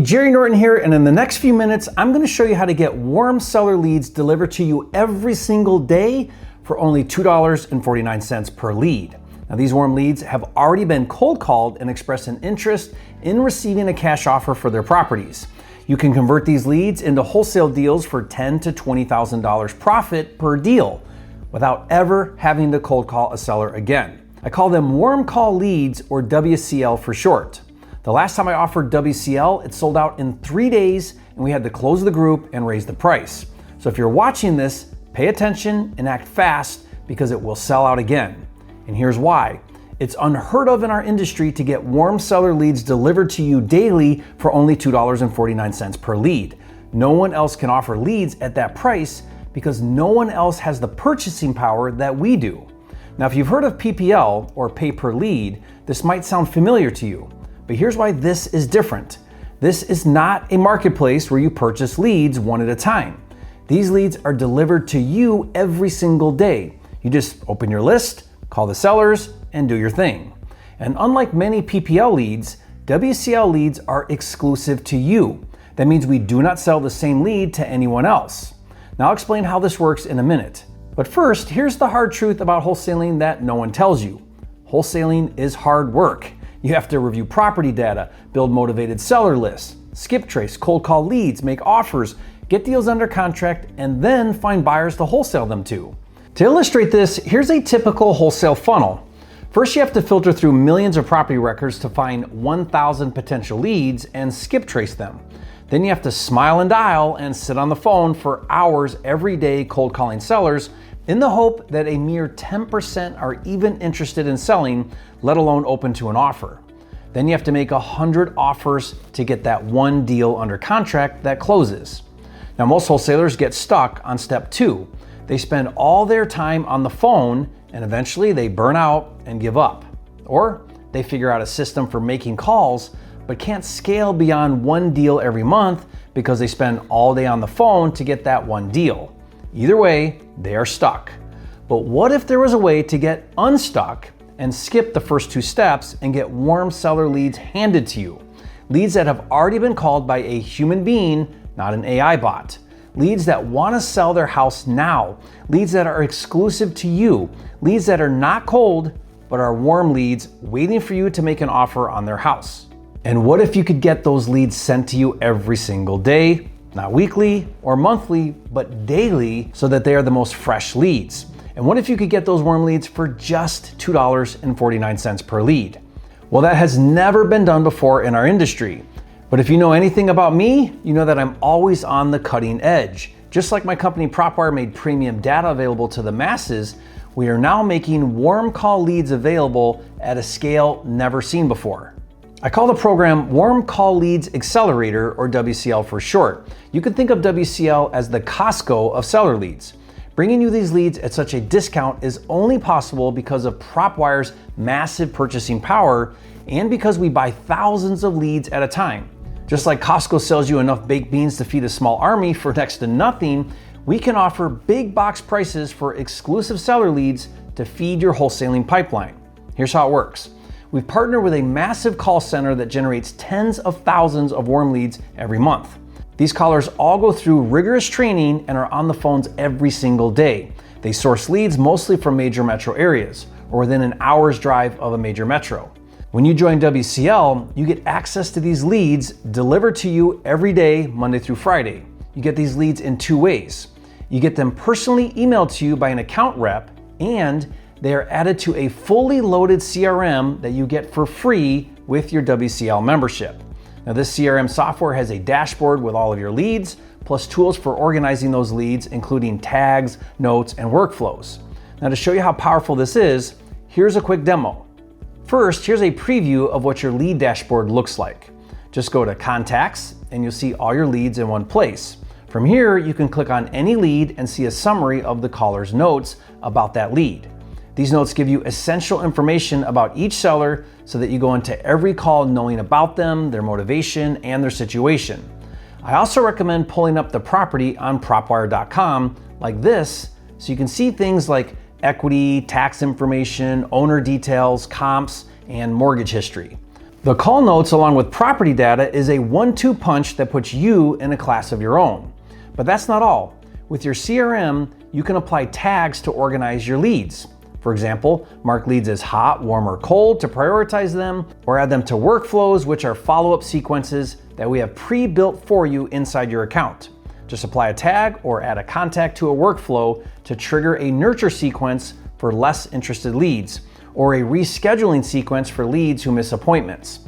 Jerry Norton here, and in the next few minutes, I'm going to show you how to get warm seller leads delivered to you every single day for only $2.49 per lead. Now, these warm leads have already been cold called and expressed an interest in receiving a cash offer for their properties. You can convert these leads into wholesale deals for $10,000 to $20,000 profit per deal without ever having to cold call a seller again. I call them Warm Call Leads, or WCL for short. The last time I offered WCL, it sold out in 3 days and we had to close the group and raise the price. So if you're watching this, pay attention and act fast because it will sell out again. And here's why. It's unheard of in our industry to get warm seller leads delivered to you daily for only $2.49 per lead. No one else can offer leads at that price because no one else has the purchasing power that we do. Now, if you've heard of PPL, or pay per lead, this might sound familiar to you. But here's why this is different. This is not a marketplace where you purchase leads one at a time. These leads are delivered to you every single day. You just open your list, call the sellers, and do your thing. And unlike many PPL leads, WCL leads are exclusive to you. That means we do not sell the same lead to anyone else. Now I'll explain how this works in a minute. But first, here's the hard truth about wholesaling that no one tells you. Wholesaling is hard work. You have to review property data, build motivated seller lists, skip trace, cold call leads, make offers, get deals under contract, and then find buyers to wholesale them to. To illustrate this, here's a typical wholesale funnel. First, you have to filter through millions of property records to find 1,000 potential leads and skip trace them. Then you have to smile and dial and sit on the phone for hours every day cold calling sellers in the hope that a mere 10% are even interested in selling, let alone open to an offer. Then you have to make 100 offers to get that one deal under contract that closes. Now, most wholesalers get stuck on step 2. They spend all their time on the phone and eventually they burn out and give up. Or they figure out a system for making calls but can't scale beyond one deal every month because they spend all day on the phone to get that one deal. Either way, they are stuck. But what if there was a way to get unstuck and skip the first 2 steps and get warm seller leads handed to you? Leads that have already been called by a human being, not an AI bot. Leads that want to sell their house now. Leads that are exclusive to you. Leads that are not cold, but are warm leads waiting for you to make an offer on their house. And what if you could get those leads sent to you every single day? Not weekly or monthly, but daily, so that they are the most fresh leads. And what if you could get those warm leads for just $2.49 per lead? Well, that has never been done before in our industry. But if you know anything about me, you know that I'm always on the cutting edge. Just like my company PropWire made premium data available to the masses, we are now making warm call leads available at a scale never seen before. I call the program Warm Call Leads Accelerator, or WCL for short. You can think of WCL as the Costco of seller leads. Bringing you these leads at such a discount is only possible because of PropWire's massive purchasing power and because we buy thousands of leads at a time. Just like Costco sells you enough baked beans to feed a small army for next to nothing, we can offer big box prices for exclusive seller leads to feed your wholesaling pipeline. Here's how it works. We've partnered with a massive call center that generates tens of thousands of warm leads every month. These callers all go through rigorous training and are on the phones every single day. They source leads mostly from major metro areas or within an hour's drive of a major metro. When you join WCL, you get access to these leads delivered to you every day, Monday through Friday. You get these leads in 2 ways. You get them personally emailed to you by an account rep, and they are added to a fully loaded CRM that you get for free with your WCL membership. Now, this CRM software has a dashboard with all of your leads, plus tools for organizing those leads, including tags, notes, and workflows. Now, to show you how powerful this is, here's a quick demo. First, here's a preview of what your lead dashboard looks like. Just go to Contacts, and you'll see all your leads in one place. From here, you can click on any lead and see a summary of the caller's notes about that lead. These notes give you essential information about each seller so that you go into every call knowing about them, their motivation, and their situation. I also recommend pulling up the property on propwire.com like this so you can see things like equity, tax information, owner details, comps, and mortgage history. The call notes along with property data is a 1-2 punch that puts you in a class of your own. But that's not all. With your CRM, you can apply tags to organize your leads. For example, mark leads as hot, warm, or cold to prioritize them, or add them to workflows, which are follow-up sequences that we have pre-built for you inside your account. Just apply a tag or add a contact to a workflow to trigger a nurture sequence for less interested leads, or a rescheduling sequence for leads who miss appointments.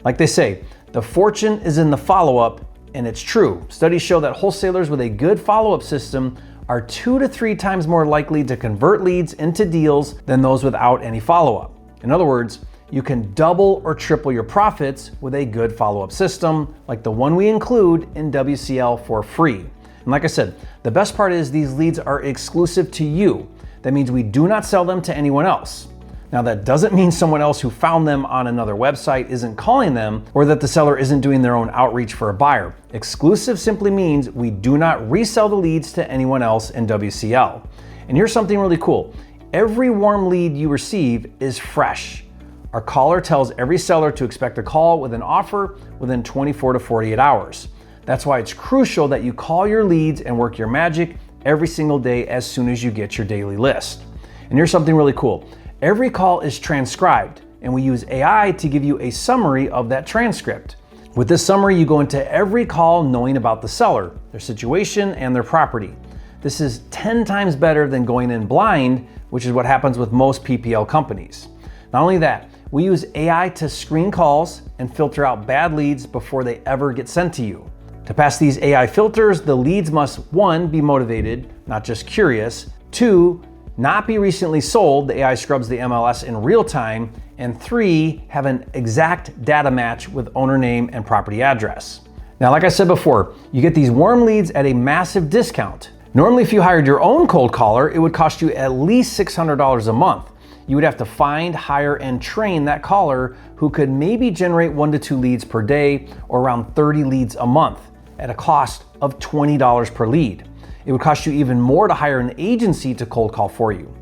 Like they say, the fortune is in the follow-up, and it's true. Studies show that wholesalers with a good follow-up system are 2 to 3 times more likely to convert leads into deals than those without any follow-up. In other words, you can double or triple your profits with a good follow-up system, like the one we include in WCL for free. And like I said, the best part is these leads are exclusive to you. That means we do not sell them to anyone else. Now, that doesn't mean someone else who found them on another website isn't calling them, or that the seller isn't doing their own outreach for a buyer. Exclusive simply means we do not resell the leads to anyone else in WCL. And here's something really cool. Every warm lead you receive is fresh. Our caller tells every seller to expect a call with an offer within 24 to 48 hours. That's why it's crucial that you call your leads and work your magic every single day as soon as you get your daily list. And here's something really cool. Every call is transcribed, and we use AI to give you a summary of that transcript. With this summary, you go into every call knowing about the seller, their situation, and their property. This is 10 times better than going in blind, which is what happens with most PPL companies. Not only that, we use AI to screen calls and filter out bad leads before they ever get sent to you. To pass these AI filters, the leads must 1, be motivated, not just curious, 2, not be recently sold, the AI scrubs the MLS in real time, and 3, have an exact data match with owner name and property address. Now, like I said before, you get these warm leads at a massive discount. Normally, if you hired your own cold caller, it would cost you at least $600 a month. You would have to find, hire, and train that caller who could maybe generate 1 to 2 leads per day, or around 30 leads a month, at a cost of $20 per lead. It would cost you even more to hire an agency to cold call for you.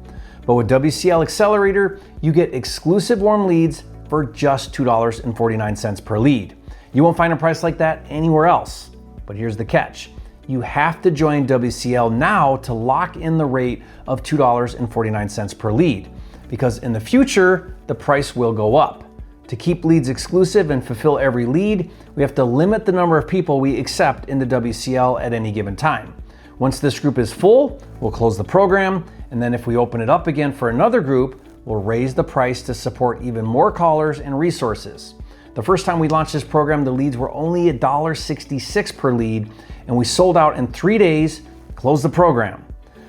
But with WCL Accelerator, you get exclusive warm leads for just $2.49 per lead. You won't find a price like that anywhere else. But here's the catch. You have to join WCL now to lock in the rate of $2.49 per lead, because in the future, the price will go up. To keep leads exclusive and fulfill every lead, we have to limit the number of people we accept into WCL at any given time. Once this group is full, we'll close the program, and then if we open it up again for another group, we'll raise the price to support even more callers and resources. The first time we launched this program, the leads were only $1.66 per lead, and we sold out in 3 days, closed the program.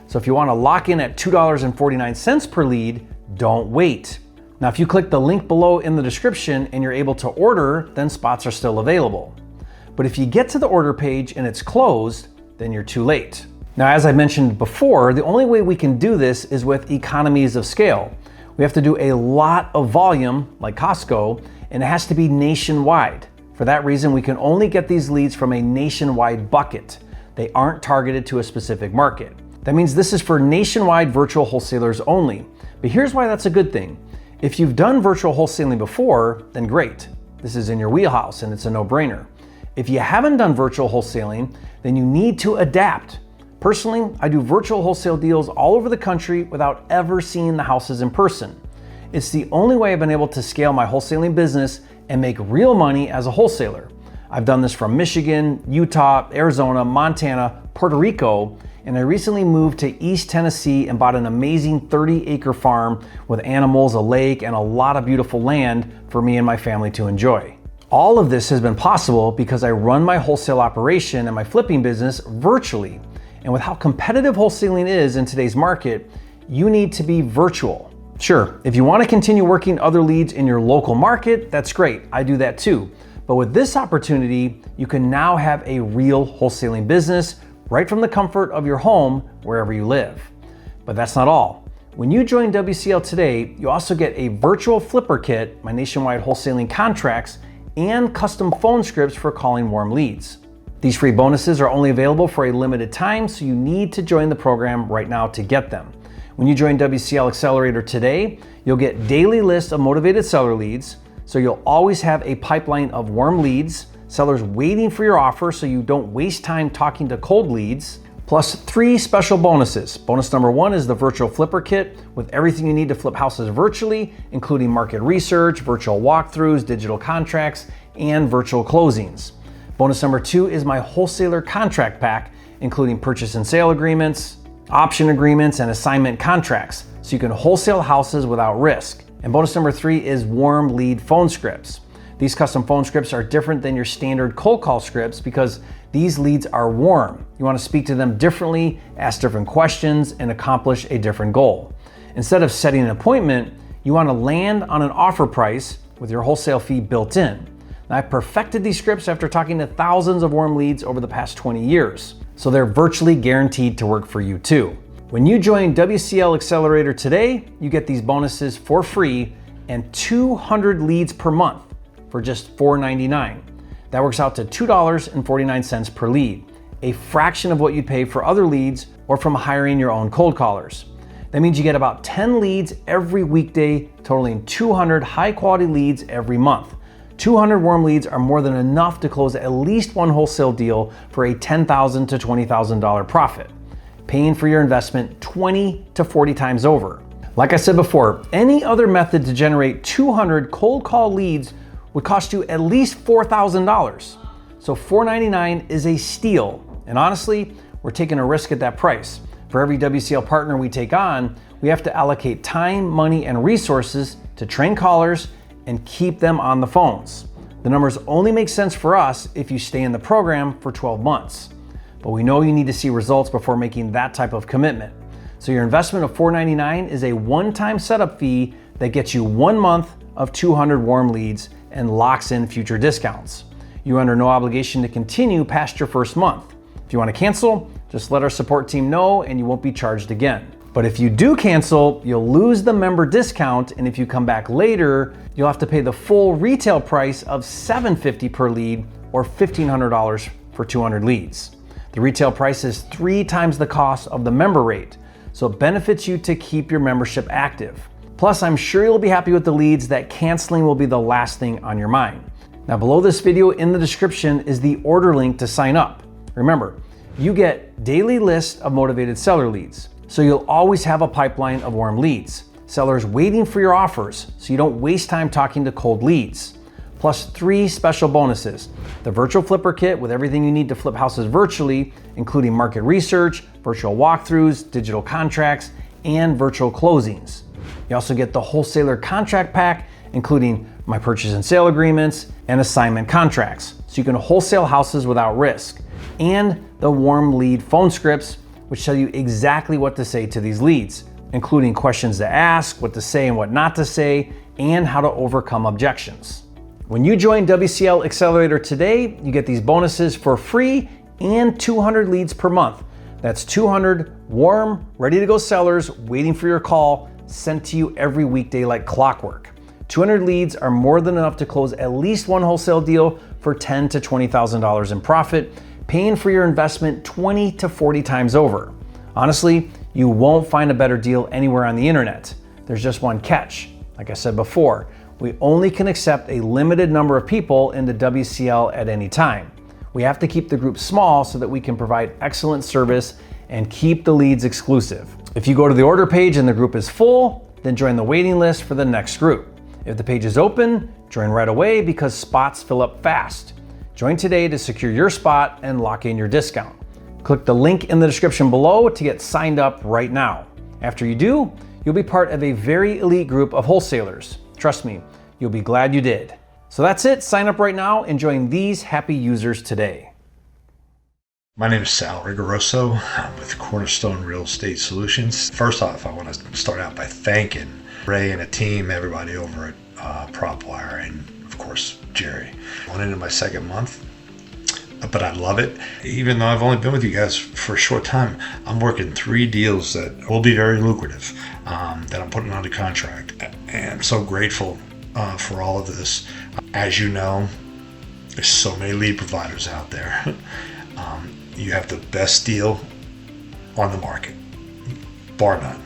So if you want to lock in at $2.49 per lead, don't wait. Now, if you click the link below in the description and you're able to order, then spots are still available. But if you get to the order page and it's closed, then you're too late. Now, as I mentioned before, the only way we can do this is with economies of scale. We have to do a lot of volume, like Costco, and it has to be nationwide. For that reason, we can only get these leads from a nationwide bucket. They aren't targeted to a specific market. That means this is for nationwide virtual wholesalers only. But here's why that's a good thing. If you've done virtual wholesaling before, then great. This is in your wheelhouse and it's a no-brainer. If you haven't done virtual wholesaling, then you need to adapt. Personally, I do virtual wholesale deals all over the country without ever seeing the houses in person. It's the only way I've been able to scale my wholesaling business and make real money as a wholesaler. I've done this from Michigan, Utah, Arizona, Montana, Puerto Rico, and I recently moved to East Tennessee and bought an amazing 30-acre farm with animals, a lake, and a lot of beautiful land for me and my family to enjoy. All of this has been possible because I run my wholesale operation and my flipping business virtually. And with how competitive wholesaling is in today's market, you need to be virtual. Sure, if you want to continue working other leads in your local market, that's great. I do that too. But with this opportunity, you can now have a real wholesaling business right from the comfort of your home, wherever you live. But that's not all. When you join WCL today, you also get a virtual flipper kit, my nationwide wholesaling contracts, and custom phone scripts for calling warm leads. These free bonuses are only available for a limited time, so you need to join the program right now to get them. When you join WCL Accelerator today, you'll get daily lists of motivated seller leads, So you'll always have a pipeline of warm leads, sellers waiting for your offer so you don't waste time talking to cold leads, plus 3 special bonuses. Bonus number 1 is the virtual flipper kit with everything you need to flip houses virtually, including market research, virtual walkthroughs, digital contracts, and virtual closings. Bonus number 2 is my wholesaler contract pack, including purchase and sale agreements, option agreements, and assignment contracts, so you can wholesale houses without risk. And bonus number 3 is warm lead phone scripts. These custom phone scripts are different than your standard cold call scripts because these leads are warm. You want to speak to them differently, ask different questions, and accomplish a different goal. Instead of setting an appointment, you want to land on an offer price with your wholesale fee built in. Now, I perfected these scripts after talking to thousands of warm leads over the past 20 years, so they're virtually guaranteed to work for you too. When you join WCL Accelerator today, you get these bonuses for free and 200 leads per month for just $4.99. That works out to $2.49 per lead, a fraction of what you'd pay for other leads or from hiring your own cold callers. That means you get about 10 leads every weekday, totaling 200 high-quality leads every month. 200 warm leads are more than enough to close at least one wholesale deal for a $10,000 to $20,000 profit, paying for your investment 20 to 40 times over. Like I said before, any other method to generate 200 cold call leads would cost you at least $4,000. So $4.99 is a steal. And honestly, we're taking a risk at that price. For every WCL partner we take on, we have to allocate time, money, and resources to train callers and keep them on the phones. The numbers only make sense for us if you stay in the program for 12 months. But we know you need to see results before making that type of commitment. So your investment of $4.99 is a one-time setup fee that gets you 1 month of 200 warm leads and locks in future discounts. You're under no obligation to continue past your first month. If you want to cancel, just let our support team know and you won't be charged again. But if you do cancel, you'll lose the member discount, and if you come back later, you'll have to pay the full retail price of $750 per lead or $1,500 for 200 leads. The retail price is 3 times the cost of the member rate, so it benefits you to keep your membership active. Plus, I'm sure you'll be happy with the leads that canceling will be the last thing on your mind. Now, below this video in the description is the order link to sign up. Remember, you get daily lists of motivated seller leads, so you'll always have a pipeline of warm leads. Sellers waiting for your offers, so you don't waste time talking to cold leads. Plus 3 special bonuses: the virtual flipper kit with everything you need to flip houses virtually, including market research, virtual walkthroughs, digital contracts, and virtual closings. You also get the wholesaler contract pack, including my purchase and sale agreements and assignment contracts, so you can wholesale houses without risk, and the warm lead phone scripts, which tell you exactly what to say to these leads, including questions to ask, what to say and what not to say, and how to overcome objections. When you join WCL Accelerator today, you get these bonuses for free and 200 leads per month. That's 200 warm, ready to go sellers waiting for your call, sent to you every weekday like clockwork. 200 leads are more than enough to close at least one wholesale deal for $10,000 to $20,000 in profit, paying for your investment 20 to 40 times over. Honestly, you won't find a better deal anywhere on the internet. There's just one catch. Like I said before, we only can accept a limited number of people into WCL at any time. We have to keep the group small so that we can provide excellent service and keep the leads exclusive. If you go to the order page and the group is full, then join the waiting list for the next group. If the page is open, join right away because spots fill up fast. Join today to secure your spot and lock in your discount. Click the link in the description below to get signed up right now. After you do, you'll be part of a very elite group of wholesalers. Trust me, you'll be glad you did. So that's it. Sign up right now and join these happy users today. My name is Sal Rigoroso. I'm with Cornerstone Real Estate Solutions. First off, I want to start out by thanking Ray and the team, everybody over at PropWire, and of course, Jerry. Going into my second month, but I love it. Even though I've only been with you guys for a short time, I'm working 3 deals that will be very lucrative that I'm putting under contract. And I'm so grateful for all of this. As you know, there's so many lead providers out there. You have the best deal on the market, bar none.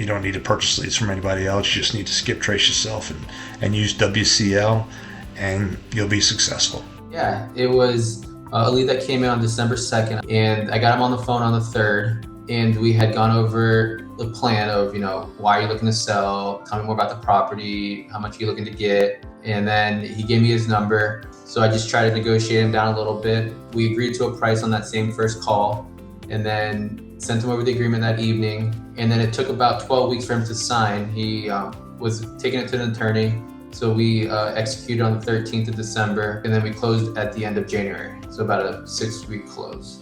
You don't need to purchase leads from anybody else. You just need to skip trace yourself and use WCL, and you'll be successful. Yeah, it was a lead that came in on December 2nd, and I got him on the phone on the 3rd, and we had gone over the plan of, why are you looking to sell? Tell me more about the property. How much are you looking to get? And then he gave me his number. So I just tried to negotiate him down a little bit. We agreed to a price on that same first call, and then sent him over the agreement that evening. And then it took about 12 weeks for him to sign. He was taking it to an attorney. So we executed on the 13th of December, and then we closed at the end of January. So about a 6-week close.